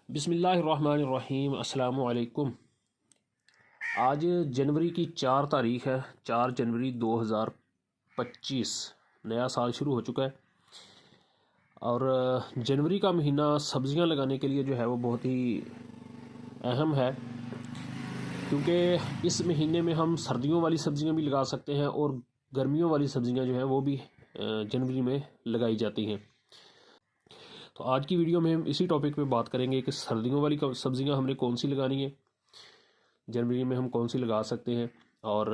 बिस्मिल्लाहिर्रहमानिर्रहीम। अस्सलामु अलैकुम। आज जनवरी की 4 तारीख़ है। 4 जनवरी 2025 नया साल शुरू हो चुका है। और जनवरी का महीना सब्ज़ियां लगाने के लिए जो है वो बहुत ही अहम है, क्योंकि इस महीने में हम सर्दियों वाली सब्ज़ियां भी लगा सकते हैं और गर्मियों वाली सब्ज़ियां जो हैं वो भी जनवरी में लगाई जाती हैं। तो आज की वीडियो में हम इसी टॉपिक पे बात करेंगे कि सर्दियों वाली सब्ज़ियां हमने कौन सी लगानी है, जनवरी में हम कौन सी लगा सकते हैं, और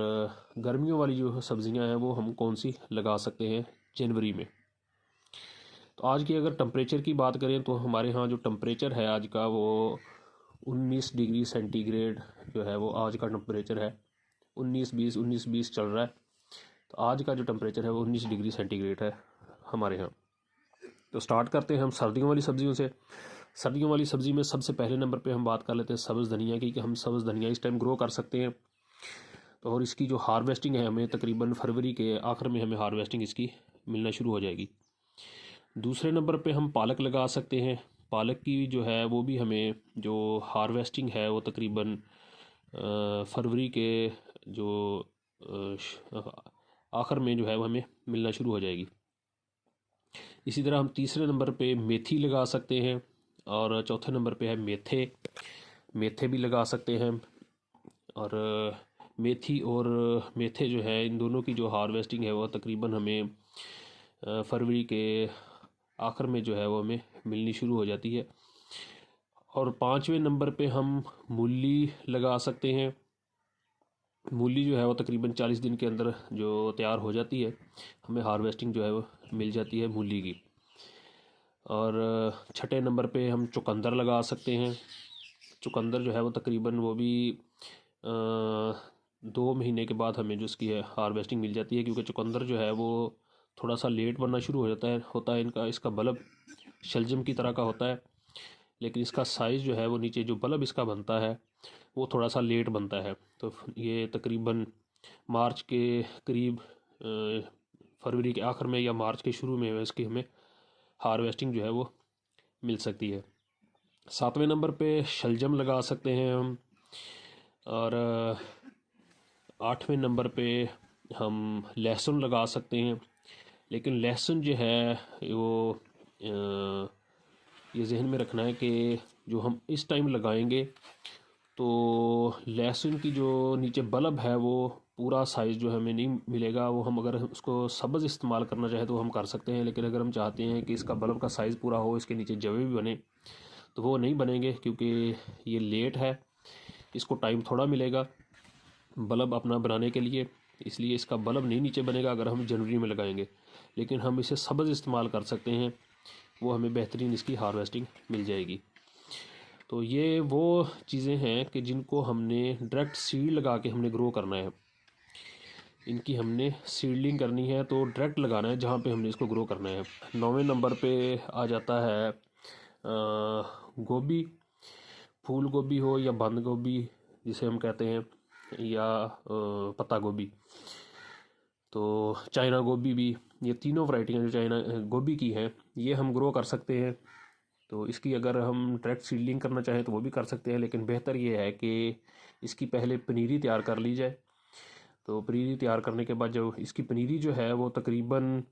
गर्मियों वाली जो सब्ज़ियां हैं वो हम कौन सी लगा सकते हैं जनवरी में। तो आज की अगर टेम्परेचर की बात करें तो हमारे यहाँ जो टेम्परेचर है आज का वो 19 डिग्री सेंटीग्रेड जो है वो आज का टेम्परेचर है। 19-20 चल रहा है। तो आज का जो टेम्परेचर है वो 19 डिग्री सेंटीग्रेड है हमारे यहाँ। तो स्टार्ट करते हैं हम सर्दियों वाली सब्ज़ियों से। सर्दियों वाली सब्ज़ी में सबसे पहले नंबर पे हम बात कर लेते हैं सब्ज़ धनिया की, कि हम सब्ज़ धनिया इस टाइम ग्रो कर सकते हैं। तो और इसकी जो हार्वेस्टिंग है, हमें तकरीबन फरवरी के आखिर में हमें हार्वेस्टिंग इसकी मिलना शुरू हो जाएगी। दूसरे नंबर पे हम पालक लगा सकते हैं। पालक की जो है वो भी हमें जो हार्वेस्टिंग है वो तकरीबन फरवरी के जो आखिर में जो है वो हमें मिलना शुरू हो जाएगी। इसी तरह हम तीसरे नंबर पे मेथी लगा सकते हैं, और चौथे नंबर पे है मेथे। मेथे भी लगा सकते हैं। और मेथी और मेथे जो है इन दोनों की जो हार्वेस्टिंग है वो तकरीबन हमें फरवरी के आखिर में जो है वो हमें मिलनी शुरू हो जाती है। और पाँचवें नंबर पे हम मूली लगा सकते हैं। मूली जो है वो तकरीबन 40 दिन के अंदर जो तैयार हो जाती है, हमें हार्वेस्टिंग जो है वो मिल जाती है मूली की। और छठे नंबर पे हम चुकंदर लगा सकते हैं। चुकंदर जो है वो तकरीबन वो भी 2 महीने के बाद हमें जो इसकी है हार्वेस्टिंग मिल जाती है, क्योंकि चुकंदर जो है वो थोड़ा सा लेट बनना शुरू हो जाता है इसका बल्ब शलजम की तरह का होता है, लेकिन इसका साइज़ जो है वो नीचे जो बल्ब इसका बनता है वो थोड़ा सा लेट बनता है। तो ये तकरीबन मार्च के करीब, फरवरी के आखिर में या मार्च के शुरू में इसकी हमें हार्वेस्टिंग जो है वो मिल सकती है। सातवें नंबर पे शलजम लगा सकते हैं हम। और आठवें नंबर पे हम लहसुन लगा सकते हैं। लेकिन लहसुन जो है वो ये जहन में रखना है कि जो हम इस टाइम लगाएंगे तो लहसुन की जो नीचे बल्ब है वो पूरा साइज़ जो हमें नहीं मिलेगा। वो हम अगर उसको सब्ज़ इस्तेमाल करना चाहे तो हम कर सकते हैं, लेकिन अगर हम चाहते हैं कि इसका बल्ब का साइज़ पूरा हो, इसके नीचे जवे भी बने, तो वो नहीं बनेंगे, क्योंकि ये लेट है, इसको टाइम थोड़ा मिलेगा बल्ब अपना बनाने के लिए, इसलिए इसका बल्ब नहीं नीचे बनेगा अगर हम जनवरी में लगाएंगे। लेकिन हम इसे सब्ज़ इस्तेमाल कर सकते हैं, वो हमें बेहतरीन इसकी हार्वेस्टिंग मिल जाएगी। तो ये वो चीज़ें हैं कि जिनको हमने डायरेक्ट सीड लगा के हमने ग्रो करना है। इनकी हमने सीडलिंग करनी है तो डायरेक्ट लगाना है जहाँ पे हमने इसको ग्रो करना है। 9वें नंबर पे आ जाता है गोभी। फूल गोभी हो या बंद गोभी जिसे हम कहते हैं, या पत्ता गोभी, तो चाइना गोभी भी, ये तीनों वैरायटियाँ जो चाइना गोभी की हैं ये हम ग्रो कर सकते हैं। तो इसकी अगर हम डायरेक्ट सीडलिंग करना चाहें तो वो भी कर सकते हैं, लेकिन बेहतर ये है कि इसकी पहले पनीरी तैयार कर ली जाए। तो पनीरी तैयार करने के बाद जो इसकी पनीरी जो है वो तकरीबन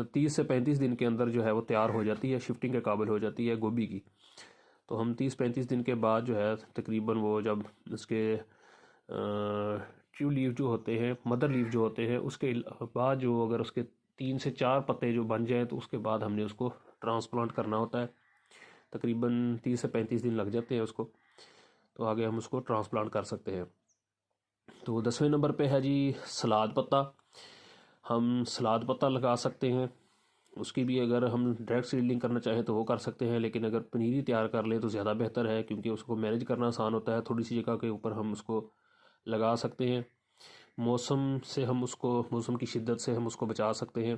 30 से 35 दिन के अंदर जो है वो तैयार हो जाती है, शिफ्टिंग के काबिल हो जाती है गोभी की। तो हम 30-35 दिन के बाद जो है तकरीबन वो जब उसके ट्रू लीव जो होते हैं, मदर लीव जो होते हैं, उसके बाद जो अगर उसके 3 से 4 पत्ते जो बन जाए तो उसके बाद हमने उसको ट्रांसप्लांट करना होता है। तकरीबन 30 से 35 दिन लग जाते हैं उसको, तो आगे हम उसको ट्रांसप्लांट कर सकते हैं। तो 10वें नंबर पे है जी सलाद पत्ता। हम सलाद पत्ता लगा सकते हैं। उसकी भी अगर हम डायरेक्ट सीडलिंग करना चाहें तो वो कर सकते हैं, लेकिन अगर पनीरी तैयार कर ले तो ज़्यादा बेहतर है, क्योंकि उसको मैनेज करना आसान होता है। थोड़ी सी जगह के ऊपर हम उसको लगा सकते हैं। मौसम की शिद्दत से हम उसको बचा सकते हैं।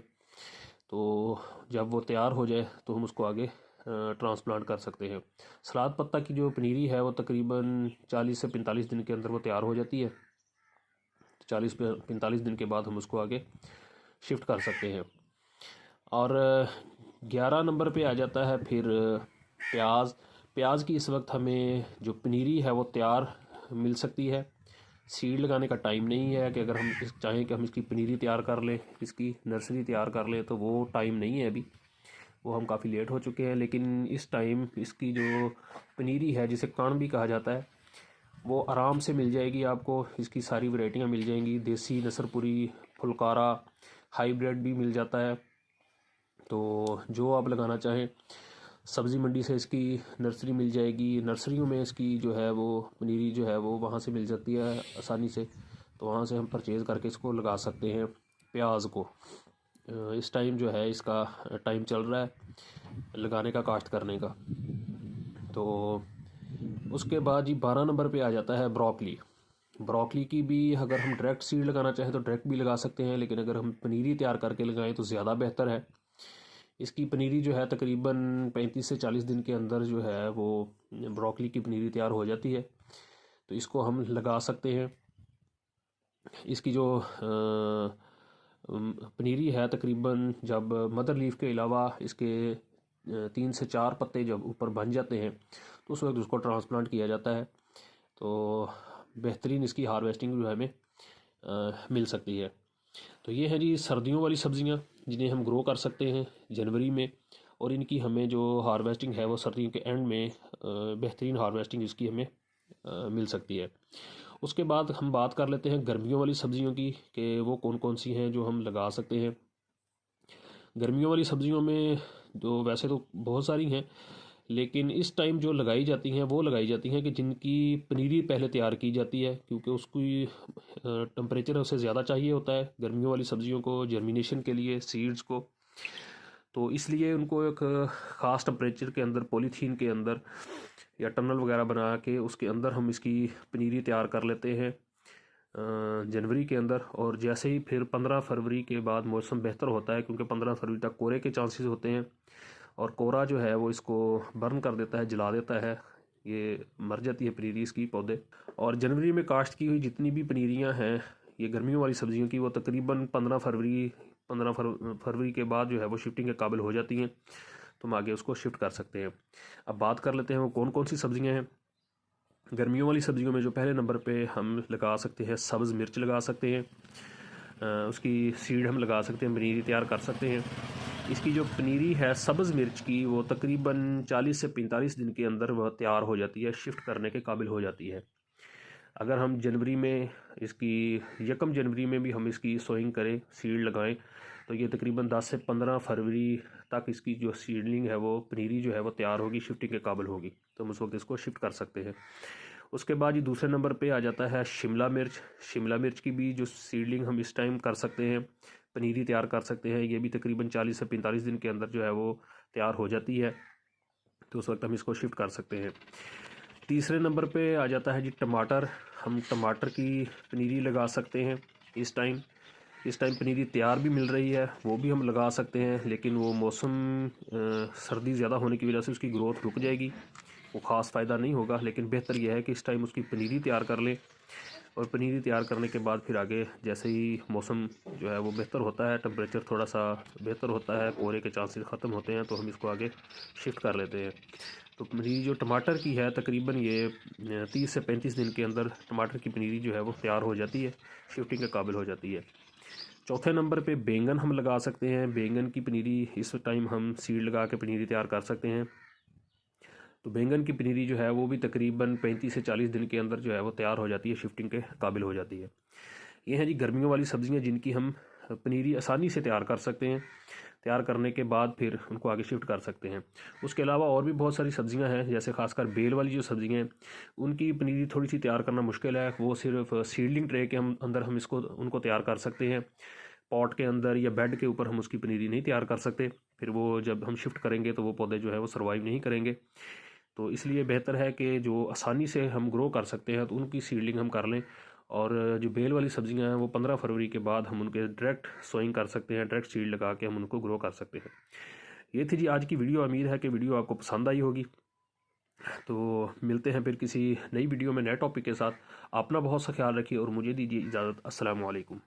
तो जब वो तैयार हो जाए तो हम उसको आगे ट्रांसप्लांट कर सकते हैं। सलाद पत्ता की जो पनीरी है वो तकरीबन 40 से 45 दिन के अंदर वो तैयार हो जाती है। 40-45 दिन के बाद हम उसको आगे शिफ्ट कर सकते हैं। और 11 नंबर पे आ जाता है फिर प्याज। प्याज की इस वक्त हमें जो पनीरी है वो तैयार मिल सकती है। सीड लगाने का टाइम नहीं है कि अगर हम चाहें कि हम इसकी पनीरी तैयार कर लें, इसकी नर्सरी तैयार कर लें, तो वो टाइम नहीं है अभी, वो हम काफ़ी लेट हो चुके हैं। लेकिन इस टाइम इसकी जो पनीरी है, जिसे कण भी कहा जाता है, वो आराम से मिल जाएगी आपको। इसकी सारी वैरायटियाँ मिल जाएंगी, देसी, नसरपुरी, फुलकारा, हाइब्रिड भी मिल जाता है। तो जो आप लगाना चाहें, सब्ज़ी मंडी से इसकी नर्सरी मिल जाएगी। नर्सरियों में इसकी जो है वो पनीरी जो है वो वहाँ से मिल जाती है आसानी से, तो वहाँ से हम परचेज़ करके इसको लगा सकते हैं प्याज को। इस टाइम जो है इसका टाइम चल रहा है लगाने का, काश्त करने का। तो उसके बाद जी 12 नंबर पे आ जाता है ब्रोकली। ब्रोकली की भी अगर हम डायरेक्ट सीड लगाना चाहें तो डायरेक्ट भी लगा सकते हैं, लेकिन अगर हम पनीरी तैयार करके लगाएं तो ज़्यादा बेहतर है। इसकी पनीरी जो है तकरीबन 35 से 40 दिन के अंदर जो है वो ब्रोकली की पनीरी तैयार हो जाती है, तो इसको हम लगा सकते हैं। इसकी जो पनीरी है, तकरीबन जब मदर लीफ के अलावा इसके 3 से 4 पत्ते जब ऊपर बन जाते हैं तो उस वक्त उसको ट्रांसप्लांट किया जाता है। तो बेहतरीन इसकी हार्वेस्टिंग जो है हमें मिल सकती है। तो ये है जी सर्दियों वाली सब्ज़ियाँ जिन्हें हम ग्रो कर सकते हैं जनवरी में, और इनकी हमें जो हार्वेस्टिंग है वो सर्दियों के एंड में बेहतरीन हार्वेस्टिंग इसकी हमें मिल सकती है। उसके बाद हम बात कर लेते हैं गर्मियों वाली सब्ज़ियों की, कि वो कौन कौन सी हैं जो हम लगा सकते हैं। गर्मियों वाली सब्ज़ियों में जो वैसे तो बहुत सारी हैं, लेकिन इस टाइम जो लगाई जाती हैं वो लगाई जाती हैं कि जिनकी पनीरी पहले तैयार की जाती है, क्योंकि उसकी टेम्परेचर उसे ज़्यादा चाहिए होता है गर्मियों वाली सब्ज़ियों को जर्मिनेशन के लिए, सीड्स को। तो इसलिए उनको एक ख़ास टेम्परेचर के अंदर, पॉलीथीन के अंदर या टनल वगैरह बना के उसके अंदर हम इसकी पनीरी तैयार कर लेते हैं जनवरी के अंदर। और जैसे ही फिर 15 फरवरी के बाद मौसम बेहतर होता है, क्योंकि 15 फरवरी तक कोहरे के चांसेस होते हैं, और कोहरा जो है वो इसको बर्न कर देता है, जला देता है, ये मर जाती है पनीरी इसकी पौधे। और जनवरी में काश्त की हुई जितनी भी पनीरियाँ हैं ये गर्मियों वाली सब्ज़ियों की, वो तकरीबन 15 फरवरी के बाद जो है वो शिफ्टिंग के काबिल हो जाती हैं, तो हम आगे उसको शिफ्ट कर सकते हैं। अब बात कर लेते हैं वो कौन कौन सी सब्ज़ियाँ हैं। गर्मियों वाली सब्ज़ियों में जो पहले नंबर पे हम लगा सकते हैं, सब्ज़ मिर्च लगा सकते हैं। उसकी सीड हम लगा सकते हैं, पनीरी तैयार कर सकते हैं। इसकी जो पनीरी है सब्ज़ मिर्च की, वो तकरीबन 40 से 45 दिन के अंदर वह तैयार हो जाती है, शिफ्ट करने के काबिल हो जाती है। अगर हम जनवरी में इसकी 1 जनवरी में भी हम इसकी सोइंग करें, सीड लगाएं, तो ये तकरीबन 10 से 15 फरवरी तक इसकी जो सीडलिंग है वो पनीरी जो है वो तैयार होगी, शिफ्टिंग के काबिल होगी, तो हम उस वक्त इसको शिफ्ट कर सकते हैं। उसके बाद ये दूसरे नंबर पे आ जाता है शिमला मिर्च। शिमला मिर्च की भी जो सीडलिंग हम इस टाइम कर सकते हैं, पनीरी तैयार कर सकते हैं। ये भी तकरीबन 40 से 45 दिन के अंदर जो है वो तैयार हो जाती है, तो उस वक्त हम इसको शिफ्ट कर सकते हैं। तीसरे नंबर पे आ जाता है जी टमाटर। हम टमाटर की पनीरी लगा सकते हैं इस टाइम पनीरी तैयार भी मिल रही है, वो भी हम लगा सकते हैं, लेकिन वो मौसम सर्दी ज़्यादा होने की वजह से उसकी ग्रोथ रुक जाएगी, वो ख़ास फ़ायदा नहीं होगा। लेकिन बेहतर यह है कि इस टाइम उसकी पनीरी तैयार कर लें, और पनीरी तैयार करने के बाद फिर आगे जैसे ही मौसम जो है वो बेहतर होता है, टेम्परेचर थोड़ा सा बेहतर होता है, कोहरे के चांसेस ख़त्म होते हैं, तो हम इसको आगे शिफ्ट कर लेते हैं। तो पनीरी जो टमाटर की है तकरीबन ये 30 से 35 दिन के अंदर टमाटर की पनीरी जो है वो तैयार हो जाती है, शिफ्टिंग के काबिल हो जाती है। चौथे नंबर पे बैंगन हम लगा सकते हैं। बैंगन की पनीरी इस टाइम हम सीड लगा के पनीरी तैयार कर सकते हैं। तो बैंगन की पनीरी जो है वो भी तकरीबन 35 से 40 दिन के अंदर जो है वो तैयार हो जाती है, शिफ्टिंग के काबिल हो जाती है। ये हैं जी गर्मियों वाली सब्ज़ियाँ जिनकी हम पनीरी आसानी से तैयार कर सकते हैं, तैयार करने के बाद फिर उनको आगे शिफ्ट कर सकते हैं। उसके अलावा और भी बहुत सारी सब्ज़ियां हैं, जैसे खासकर बेल वाली जो सब्ज़ियां हैं उनकी पनीरी थोड़ी सी तैयार करना मुश्किल है। वो सिर्फ सीडलिंग ट्रे के अंदर हम उनको तैयार कर सकते हैं, पॉट के अंदर या बेड के ऊपर हम उसकी पनीरी नहीं तैयार कर सकते। फिर वो जब हम शिफ्ट करेंगे तो वो पौधे जो है वो सर्वाइव नहीं करेंगे। तो इसलिए बेहतर है कि जो आसानी से हम ग्रो कर सकते हैं तो उनकी सीडलिंग हम कर लें। और जो बेल वाली सब्ज़ियां हैं वो 15 फरवरी के बाद हम उनके डायरेक्ट सोइंग कर सकते हैं, डायरेक्ट सीड लगा के हम उनको ग्रो कर सकते हैं। ये थी जी आज की वीडियो। उम्मीद है कि वीडियो आपको पसंद आई होगी। तो मिलते हैं फिर किसी नई वीडियो में नए टॉपिक के साथ। अपना बहुत सा ख्याल रखिए और मुझे दीजिए इजाज़त। अस्सलाम वालेकुम।